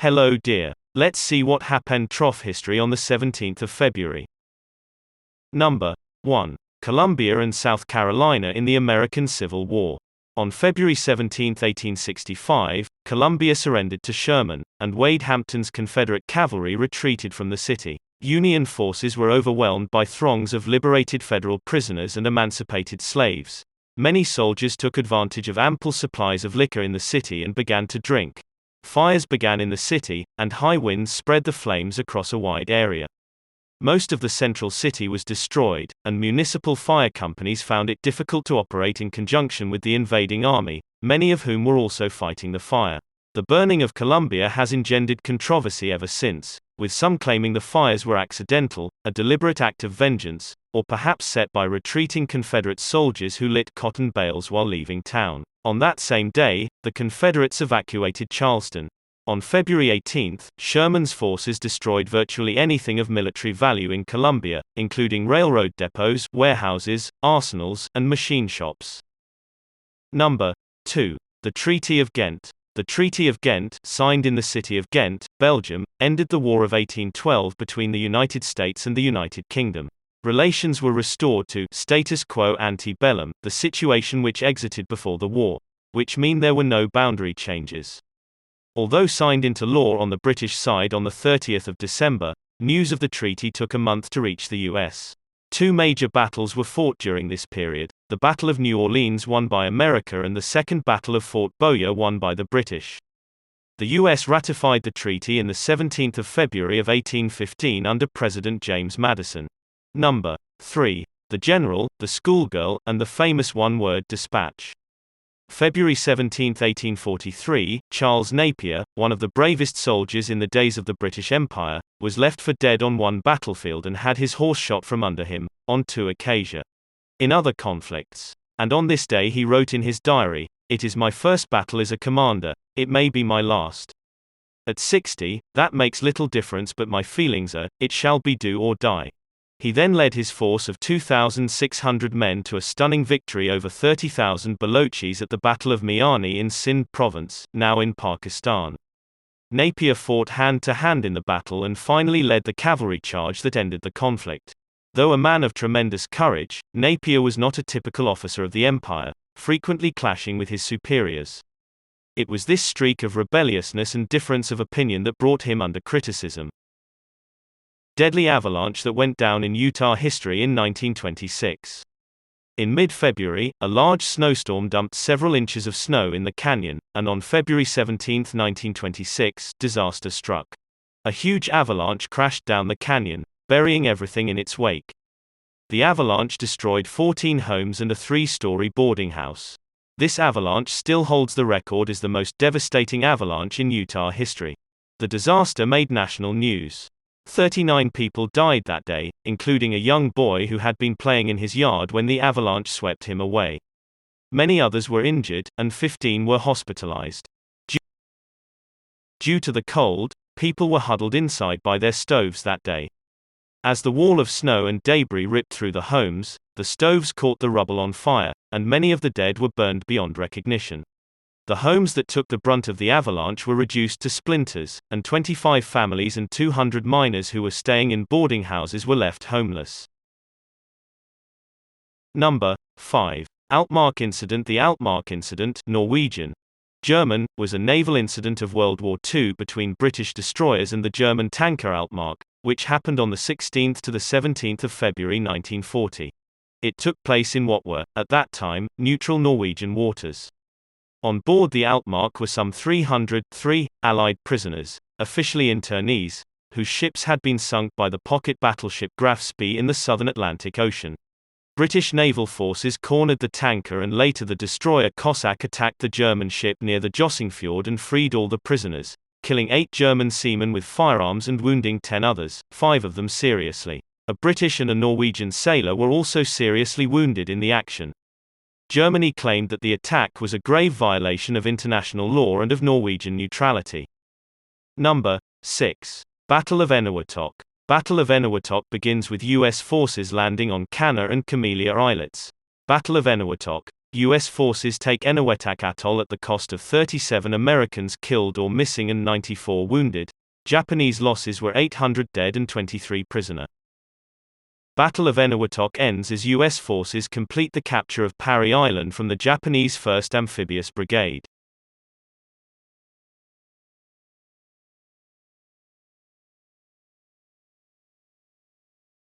Hello dear. Let's see what happened. Trough history on the 17th of February. Number 1. Columbia and South Carolina in the American Civil War. On February 17, 1865, Columbia surrendered to Sherman, and Wade Hampton's Confederate cavalry retreated from the city. Union forces were overwhelmed by throngs of liberated federal prisoners and emancipated slaves. Many soldiers took advantage of ample supplies of liquor in the city and began to drink. Fires began in the city, and high winds spread the flames across a wide area. Most of the central city was destroyed, and municipal fire companies found it difficult to operate in conjunction with the invading army, many of whom were also fighting the fire. The burning of Columbia has engendered controversy ever since, with some claiming the fires were accidental, a deliberate act of vengeance, or perhaps set by retreating Confederate soldiers who lit cotton bales while leaving town. On that same day, the Confederates evacuated Charleston. On February 18, Sherman's forces destroyed virtually anything of military value in Columbia, including railroad depots, warehouses, arsenals, and machine shops. Number 2. The Treaty of Ghent. The Treaty of Ghent, signed in the city of Ghent, Belgium, ended the War of 1812 between the United States and the United Kingdom. Relations were restored to status quo ante bellum, the situation which exited before the war, which mean there were no boundary changes. Although signed into law on the British side on the 30th of December, news of the treaty took a month to reach the US. Two major battles were fought during this period, the Battle of New Orleans won by America and the Second Battle of Fort Boyer won by the British. The US ratified the treaty in the 17th of February of 1815 under President James Madison. Number 3. The General, the Schoolgirl, and the famous one-word dispatch. February 17, 1843, Charles Napier, one of the bravest soldiers in the days of the British Empire, was left for dead on one battlefield and had his horse shot from under him, on two occasions. In other conflicts. And on this day he wrote in his diary, "It is my first battle as a commander, it may be my last. At 60, that makes little difference, but my feelings are, it shall be do or die." He then led his force of 2,600 men to a stunning victory over 30,000 Balochis at the Battle of Miani in Sindh province, now in Pakistan. Napier fought hand-to-hand in the battle and finally led the cavalry charge that ended the conflict. Though a man of tremendous courage, Napier was not a typical officer of the empire, frequently clashing with his superiors. It was this streak of rebelliousness and difference of opinion that brought him under criticism. Deadly avalanche that went down in Utah history in 1926. In mid-February, a large snowstorm dumped several inches of snow in the canyon, and on February 17, 1926, disaster struck. A huge avalanche crashed down the canyon, burying everything in its wake. The avalanche destroyed 14 homes and a 3-story boarding house. This avalanche still holds the record as the most devastating avalanche in Utah history. The disaster made national news. 39 people died that day, including a young boy who had been playing in his yard when the avalanche swept him away. Many others were injured, and 15 were hospitalized. Due to the cold, people were huddled inside by their stoves that day. As the wall of snow and debris ripped through the homes, the stoves caught the rubble on fire, and many of the dead were burned beyond recognition. The homes that took the brunt of the avalanche were reduced to splinters, and 25 families and 200 miners who were staying in boarding houses were left homeless. Number 5. Altmark Incident. The Altmark Incident, Norwegian, German, was a naval incident of World War II between British destroyers and the German tanker Altmark, which happened on the 16th to the 17th of February 1940. It took place in what were, at that time, neutral Norwegian waters. On board the Altmark were some 303 Allied prisoners, officially internees, whose ships had been sunk by the pocket battleship Graf Spee in the southern Atlantic Ocean. British naval forces cornered the tanker, and later the destroyer Cossack attacked the German ship near the Jossingfjord and freed all the prisoners, killing 8 German seamen with firearms and wounding 10 others, 5 of them seriously. A British and a Norwegian sailor were also seriously wounded in the action. Germany claimed that the attack was a grave violation of international law and of Norwegian neutrality. Number 6. Battle of Eniwetok. Battle of Eniwetok begins with U.S. forces landing on Canna and Camellia Islets. Battle of Eniwetok, U.S. forces take Eniwetok Atoll at the cost of 37 Americans killed or missing and 94 wounded. Japanese losses were 800 dead and 23 prisoner. Battle of Eniwetok ends as U.S. forces complete the capture of Parry Island from the Japanese 1st Amphibious Brigade.